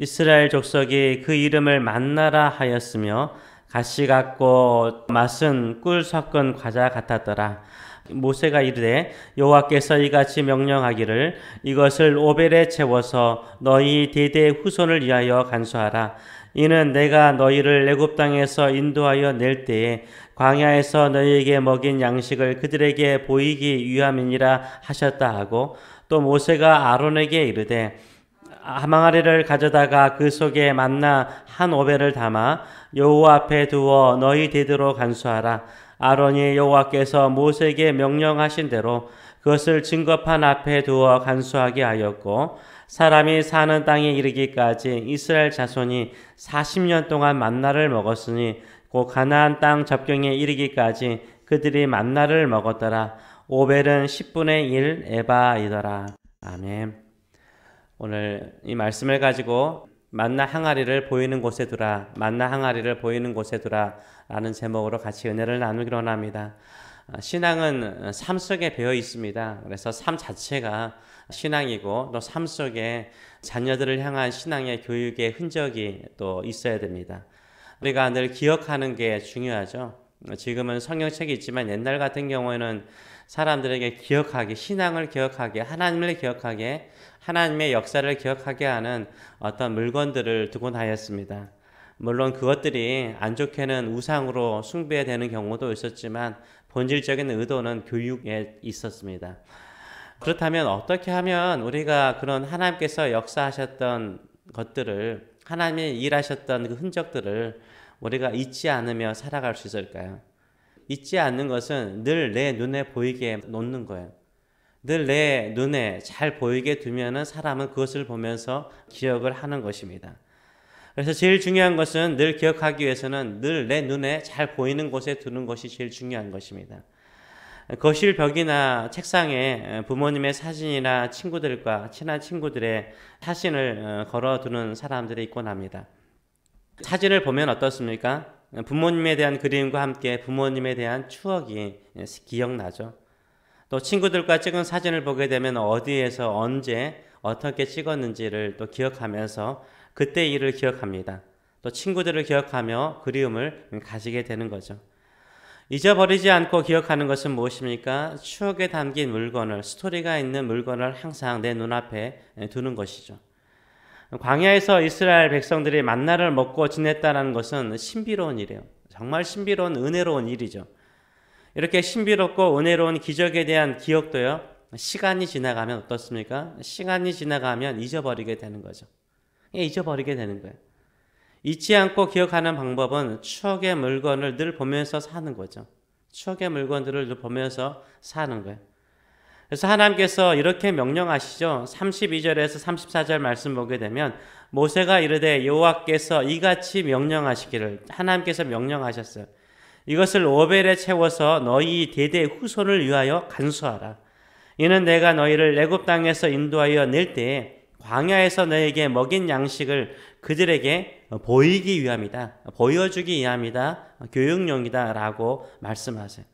이스라엘 족속이 그 이름을 만나라 하였으며 가시 같고 맛은 꿀 섞은 과자 같았더라. 모세가 이르되 여호와께서 이같이 명령하기를 이것을 오벨에 채워서 너희 대대 후손을 위하여 간수하라. 이는 내가 너희를 애굽 땅에서 인도하여 낼 때에 광야에서 너희에게 먹인 양식을 그들에게 보이기 위함이니라 하셨다 하고, 또 모세가 아론에게 이르되 항아리를 가져다가 그 속에 만나 한 오벨을 담아 여호와 앞에 두어 너희 대대로 간수하라. 아론이 여호와께서 모세에게 명령하신 대로 그것을 증거판 앞에 두어 간수하게 하였고, 사람이 사는 땅에 이르기까지 이스라엘 자손이 40년 동안 만나를 먹었으니 곧 가나안 땅 접경에 이르기까지 그들이 만나를 먹었더라. 오벨은 10분의 1 에바이더라. 아멘. 오늘 이 말씀을 가지고 만나 항아리를 보이는 곳에 두라, 만나 항아리를 보이는 곳에 두라 라는 제목으로 같이 은혜를 나누기로 합니다. 신앙은 삶 속에 배어 있습니다. 그래서 삶 자체가 신앙이고, 또 삶 속에 자녀들을 향한 신앙의 교육의 흔적이 또 있어야 됩니다. 우리가 늘 기억하는 게 중요하죠. 지금은 성경책이 있지만 옛날 같은 경우에는 사람들에게 기억하게, 신앙을 기억하게, 하나님을 기억하게, 하나님의 역사를 기억하게 하는 어떤 물건들을 두곤 하였습니다. 물론 그것들이 안 좋게는 우상으로 숭배되는 경우도 있었지만 본질적인 의도는 교육에 있었습니다. 그렇다면 어떻게 하면 우리가 그런 하나님께서 역사하셨던 것들을, 하나님이 일하셨던 그 흔적들을 우리가 잊지 않으며 살아갈 수 있을까요? 잊지 않는 것은 늘 내 눈에 보이게 놓는 거예요. 늘 내 눈에 잘 보이게 두면은 사람은 그것을 보면서 기억을 하는 것입니다. 그래서 제일 중요한 것은 늘 기억하기 위해서는 늘 내 눈에 잘 보이는 곳에 두는 것이 제일 중요한 것입니다. 거실 벽이나 책상에 부모님의 사진이나 친구들과 친한 친구들의 사진을 걸어두는 사람들이 있곤 합니다. 사진을 보면 어떻습니까? 부모님에 대한 그림과 함께 부모님에 대한 추억이 기억나죠. 또 친구들과 찍은 사진을 보게 되면 어디에서 언제 어떻게 찍었는지를 또 기억하면서 그때 일을 기억합니다. 또 친구들을 기억하며 그리움을 가지게 되는 거죠. 잊어버리지 않고 기억하는 것은 무엇입니까? 추억에 담긴 물건을, 스토리가 있는 물건을 항상 내 눈앞에 두는 것이죠. 광야에서 이스라엘 백성들이 만나를 먹고 지냈다는 것은 신비로운 일이에요. 정말 신비로운 은혜로운 일이죠. 이렇게 신비롭고 은혜로운 기적에 대한 기억도요, 시간이 지나가면 어떻습니까? 시간이 지나가면 잊어버리게 되는 거죠. 잊어버리게 되는 거예요. 잊지 않고 기억하는 방법은 추억의 물건을 늘 보면서 사는 거죠. 추억의 물건들을 늘 보면서 사는 거예요. 그래서 하나님께서 이렇게 명령하시죠. 32절에서 34절 말씀 보게 되면 모세가 이르되 여호와께서 이같이 명령하시기를, 하나님께서 명령하셨어요. 이것을 오벨에 채워서 너희 대대 후손을 위하여 간수하라. 이는 내가 너희를 애굽 땅에서 인도하여 낼 때에 광야에서 너에게 먹인 양식을 그들에게 보이기 위함이다. 보여주기 위함이다. 교육용이다. 라고 말씀하세요.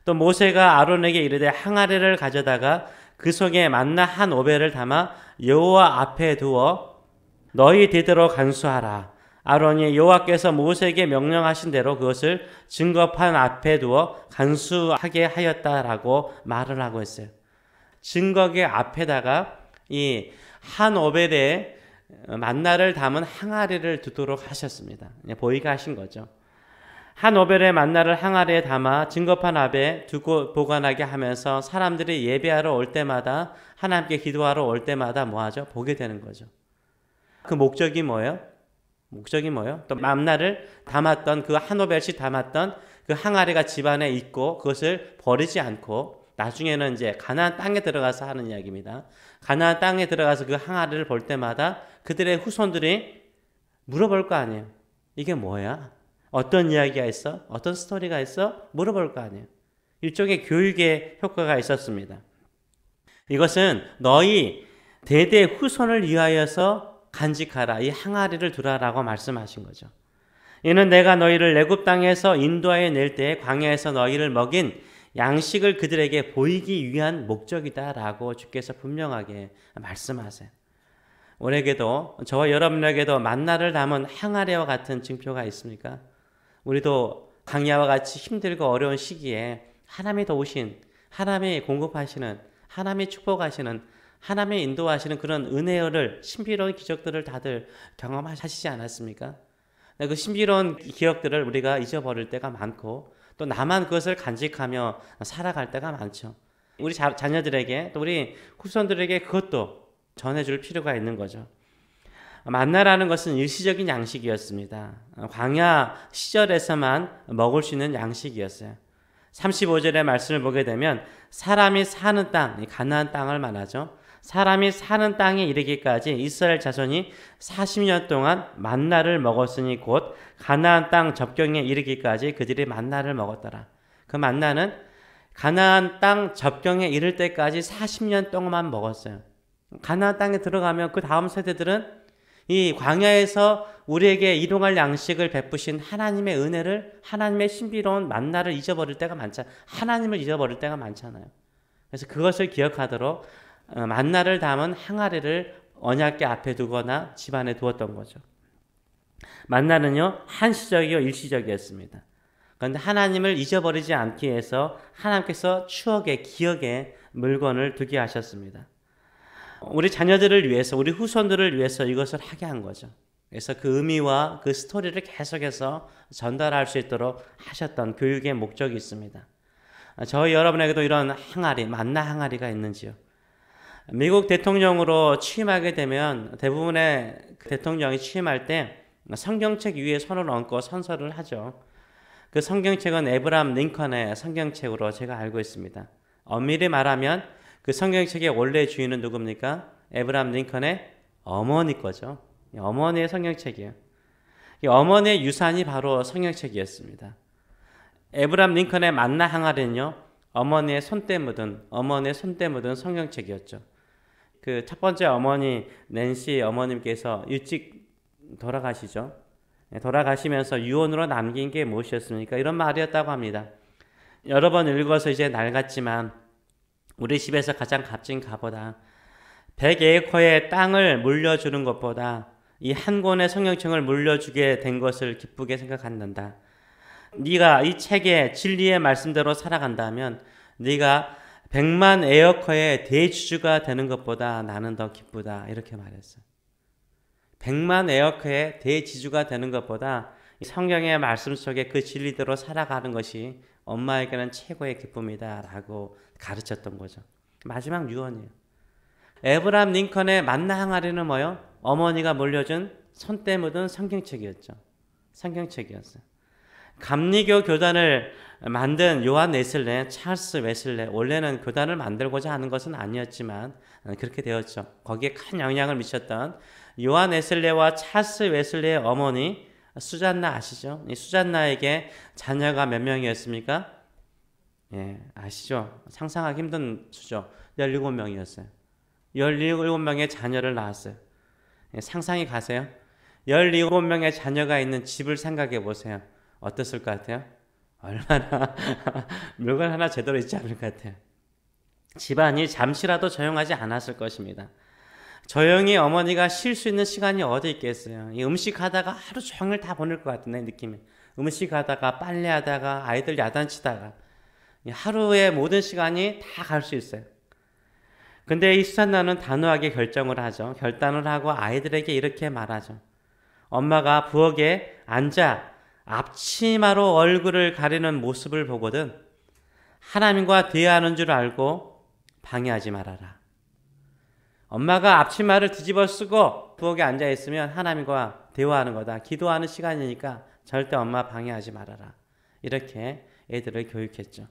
또 모세가 아론에게 이르되 항아리를 가져다가 그 속에 만나 한 오벨을 담아 여호와 앞에 두어 너희 대대로 간수하라. 아론이 여호와께서 모세에게 명령하신 대로 그것을 증거판 앞에 두어 간수하게 하였다라고 말을 하고 있어요. 증거계 앞에다가 이 한 오벨에 만나를 담은 항아리를 두도록 하셨습니다. 보이게 하신 거죠. 한 오벨의 만나를 항아리에 담아 증거판 앞에 두고 보관하게 하면서 사람들이 예배하러 올 때마다, 하나님께 기도하러 올 때마다 뭐하죠? 보게 되는 거죠. 그 목적이 뭐예요? 또 만나를 담았던, 그 한 오벨씩 담았던 그 항아리가 집안에 있고 그것을 버리지 않고 나중에는 이제 가나안 땅에 들어가서 하는 이야기입니다. 가나안 땅에 들어가서 그 항아리를 볼 때마다 그들의 후손들이 물어볼 거 아니에요. 이게 뭐야? 어떤 이야기가 있어? 어떤 스토리가 있어? 물어볼 거 아니에요. 일종의 교육의 효과가 있었습니다. 이것은 너희 대대 후손을 위하여서 간직하라. 이 항아리를 두라라고 말씀하신 거죠. 이는 내가 너희를 애굽 땅에서 인도하여 낼 때에 광야에서 너희를 먹인 양식을 그들에게 보이기 위한 목적이다라고 주께서 분명하게 말씀하세요. 우리에게도, 저와 여러분에게도 만나를 담은 항아리와 같은 징표가 있습니까? 우리도 광야와 같이 힘들고 어려운 시기에 하나님이 도우신, 하나님이 공급하시는, 하나님이 축복하시는, 하나님이 인도하시는 그런 은혜를, 신비로운 기적들을 다들 경험하시지 않았습니까? 그 신비로운 기억들을 우리가 잊어버릴 때가 많고, 또 나만 그것을 간직하며 살아갈 때가 많죠. 우리 자녀들에게, 또 우리 후손들에게 그것도 전해줄 필요가 있는 거죠. 만나라는 것은 일시적인 양식이었습니다. 광야 시절에서만 먹을 수 있는 양식이었어요. 35절의 말씀을 보게 되면 사람이 사는 땅, 가나안 땅을 말하죠. 사람이 사는 땅에 이르기까지 이스라엘 자손이 40년 동안 만나를 먹었으니 곧 가나안 땅 접경에 이르기까지 그들이 만나를 먹었더라. 그 만나는 가나안 땅 접경에 이를 때까지 40년 동안만 먹었어요. 가나안 땅에 들어가면 그 다음 세대들은 이 광야에서 우리에게 일용할 양식을 베푸신 하나님의 은혜를, 하나님의 신비로운 만나를 잊어버릴 때가 많잖아요. 하나님을 잊어버릴 때가 많잖아요. 그래서 그것을 기억하도록 만나를 담은 항아리를 언약궤 앞에 두거나 집안에 두었던 거죠. 만나는요, 한시적이요 일시적이었습니다. 그런데 하나님을 잊어버리지 않기 위해서 하나님께서 추억의, 기억의 물건을 두게 하셨습니다. 우리 자녀들을 위해서, 우리 후손들을 위해서 이것을 하게 한 거죠. 그래서 그 의미와 그 스토리를 계속해서 전달할 수 있도록 하셨던 교육의 목적이 있습니다. 저희 여러분에게도 이런 항아리, 만나 항아리가 있는지요? 미국 대통령으로 취임하게 되면 대부분의 대통령이 취임할 때 성경책 위에 손을 얹고 선서를 하죠. 그 성경책은 에브라함 링컨의 성경책으로 제가 알고 있습니다. 엄밀히 말하면 그 성경책의 원래 주인은 누굽니까? 에브라함 링컨의 어머니 거죠. 어머니의 성경책이에요. 이 어머니의 유산이 바로 성경책이었습니다. 에브라함 링컨의 만나 항아리는요, 어머니의 손때 묻은 성경책이었죠. 그 첫 번째 어머니 낸시 어머님께서 일찍 돌아가시죠. 돌아가시면서 유언으로 남긴 게 무엇이었습니까? 이런 말이었다고 합니다. 여러 번 읽어서 이제 낡았지만 우리 집에서 가장 값진 값보다 100에이커의 땅을 물려주는 것보다 이 한 권의 성경책을 물려주게 된 것을 기쁘게 생각한다. 네가 이 책의 진리의 말씀대로 살아간다면 네가 100만 에어커의 대주주가 되는 것보다 나는 더 기쁘다. 이렇게 말했어요. 100만 에어커의 대지주가 되는 것보다 성경의 말씀 속에 그 진리대로 살아가는 것이 엄마에게는 최고의 기쁨이다 라고 가르쳤던 거죠. 마지막 유언이에요. 에브라함 링컨의 만나 항아리는 뭐요? 어머니가 물려준 손때 묻은 성경책이었죠. 성경책이었어요. 감리교 교단을 만든 요한 웨슬레, 찰스 웨슬레, 원래는 교단을 만들고자 하는 것은 아니었지만 그렇게 되었죠. 거기에 큰 영향을 미쳤던 요한 웨슬레와 찰스 웨슬레의 어머니 수잔나 아시죠? 이 수잔나에게 자녀가 몇 명이었습니까? 예, 아시죠? 상상하기 힘든 수죠. 17명이었어요. 17명의 자녀를 낳았어요. 예, 상상이 가세요? 17명의 자녀가 있는 집을 생각해 보세요. 어땠을 것 같아요? 얼마나 물건 하나 제대로 있지 않을 것 같아요. 집안이 잠시라도 조용하지 않았을 것입니다. 조용히 어머니가 쉴 수 있는 시간이 어디 있겠어요. 이 음식하다가 하루 종일 다 보낼 것 같은 내 느낌이. 음식하다가 빨래하다가 아이들 야단치다가 하루의 모든 시간이 다 갈 수 있어요. 근데 이 수산나는 단호하게 결정을 하죠. 결단을 하고 아이들에게 이렇게 말하죠. 엄마가 부엌에 앉아 앞치마로 얼굴을 가리는 모습을 보거든 하나님과 대화하는 줄 알고 방해하지 말아라. 엄마가 앞치마를 뒤집어 쓰고 부엌에 앉아 있으면 하나님과 대화하는 거다. 기도하는 시간이니까 절대 엄마 방해하지 말아라. 이렇게 애들을 교육했죠.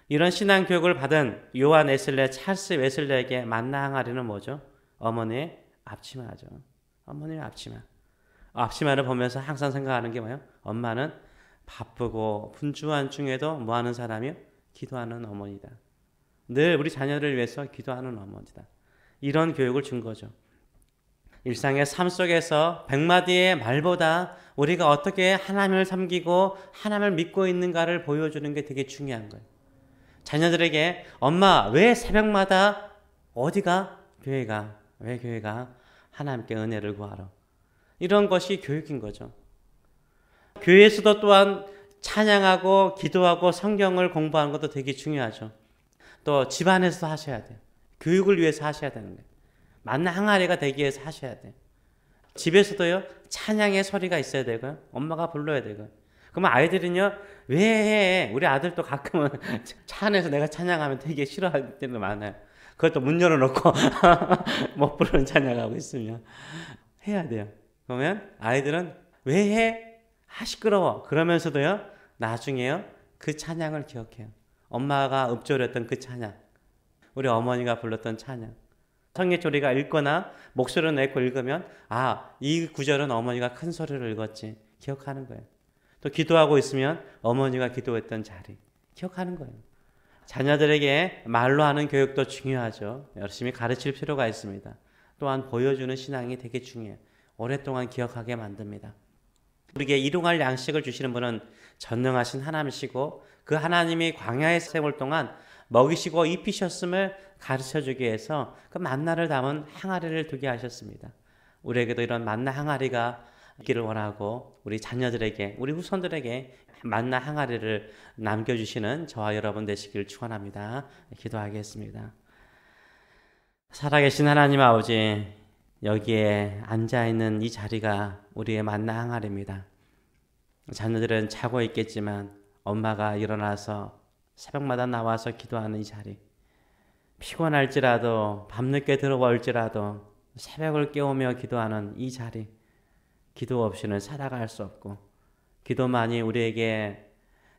이런 신앙 교육을 받은 요한 웨슬레, 찰스 웨슬레에게 만나 항아리는 뭐죠? 어머니의 앞치마죠. 어머니의 앞치마. 앞치마를 보면서 항상 생각하는 게 뭐예요? 엄마는 바쁘고 분주한 중에도 뭐 하는 사람이요? 기도하는 어머니다. 늘 우리 자녀를 위해서 기도하는 어머니다. 이런 교육을 준 거죠. 일상의 삶 속에서 100마디의 말보다 우리가 어떻게 하나님을 섬기고 하나님을 믿고 있는가를 보여주는 게 되게 중요한 거예요. 자녀들에게 엄마 왜 새벽마다 어디가? 교회가. 왜 교회가? 하나님께 은혜를 구하러. 이런 것이 교육인 거죠. 교회에서도 또한 찬양하고 기도하고 성경을 공부하는 것도 되게 중요하죠. 또 집안에서도 하셔야 돼요. 교육을 위해서 하셔야 되는 거예요. 만나 항아리가 되기 위해서 하셔야 돼요. 집에서도요, 찬양의 소리가 있어야 되고요. 엄마가 불러야 되고요. 그러면 아이들은요, 왜 해? 우리 아들도 가끔은 차 안에서 내가 찬양하면 되게 싫어할 때도 많아요. 그것도 문 열어놓고 못 부르는 찬양하고 있으면 해야 돼요. 그러면 아이들은 왜 해? 아, 시끄러워. 그러면서도요, 나중에요, 그 찬양을 기억해요. 엄마가 읊조렸던 그 찬양, 우리 어머니가 불렀던 찬양. 성경조리가 읽거나 목소리를 내고 읽으면 아, 이 구절은 어머니가 큰 소리를 읽었지. 기억하는 거예요. 또 기도하고 있으면 어머니가 기도했던 자리 기억하는 거예요. 자녀들에게 말로 하는 교육도 중요하죠. 열심히 가르칠 필요가 있습니다. 또한 보여주는 신앙이 되게 중요해요. 오랫동안 기억하게 만듭니다. 우리에게 일용할 양식을 주시는 분은 전능하신 하나님이시고 그 하나님이 광야의 생활 동안 먹이시고 입히셨음을 가르쳐주기 위해서 그 만나를 담은 항아리를 두게 하셨습니다. 우리에게도 이런 만나 항아리가 있기를 원하고 우리 자녀들에게 우리 후손들에게 만나 항아리를 남겨주시는 저와 여러분 되시길 축원합니다. 기도하겠습니다. 살아계신 하나님 아버지, 여기에 앉아있는 이 자리가 우리의 만나 항아리입니다. 자녀들은 자고 있겠지만 엄마가 일어나서 새벽마다 나와서 기도하는 이 자리, 피곤할지라도 밤늦게 들어올지라도 새벽을 깨우며 기도하는 이 자리, 기도 없이는 살아갈 수 없고 기도만이 우리에게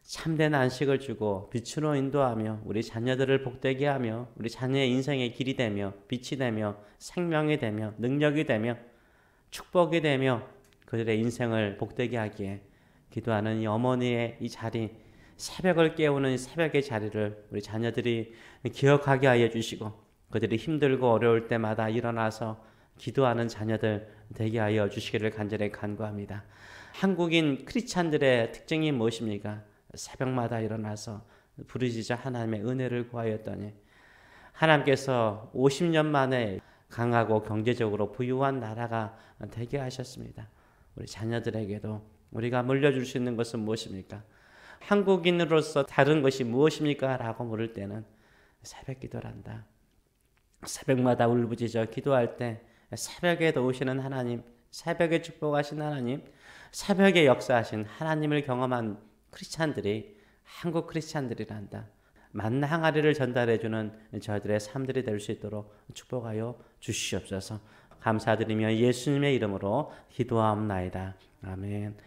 참된 안식을 주고 빛으로 인도하며 우리 자녀들을 복되게 하며 우리 자녀의 인생의 길이 되며 빛이 되며 생명이 되며 능력이 되며 축복이 되며 그들의 인생을 복되게 하기에 기도하는 이 어머니의 이 자리, 새벽을 깨우는 이 새벽의 자리를 우리 자녀들이 기억하게 하여 주시고 그들이 힘들고 어려울 때마다 일어나서 기도하는 자녀들 되게 하여 주시기를 간절히 간구합니다. 한국인 크리스찬들의 특징이 무엇입니까? 새벽마다 일어나서 부르짖어 하나님의 은혜를 구하였더니 하나님께서 50년 만에 강하고 경제적으로 부유한 나라가 되게 하셨습니다. 우리 자녀들에게도 우리가 물려줄 수 있는 것은 무엇입니까? 한국인으로서 다른 것이 무엇입니까? 라고 물을 때는 새벽 기도를 한다. 새벽마다 울부짖어 기도할 때 새벽에 오시는 하나님, 새벽에 축복하신 하나님, 새벽에 역사하신 하나님을 경험한 크리스찬들이 한국 크리스찬들이란다. 만나 항아리를 전달해주는 저희들의 삶들이 될 수 있도록 축복하여 주시옵소서. 감사드리며 예수님의 이름으로 기도하옵나이다. 아멘.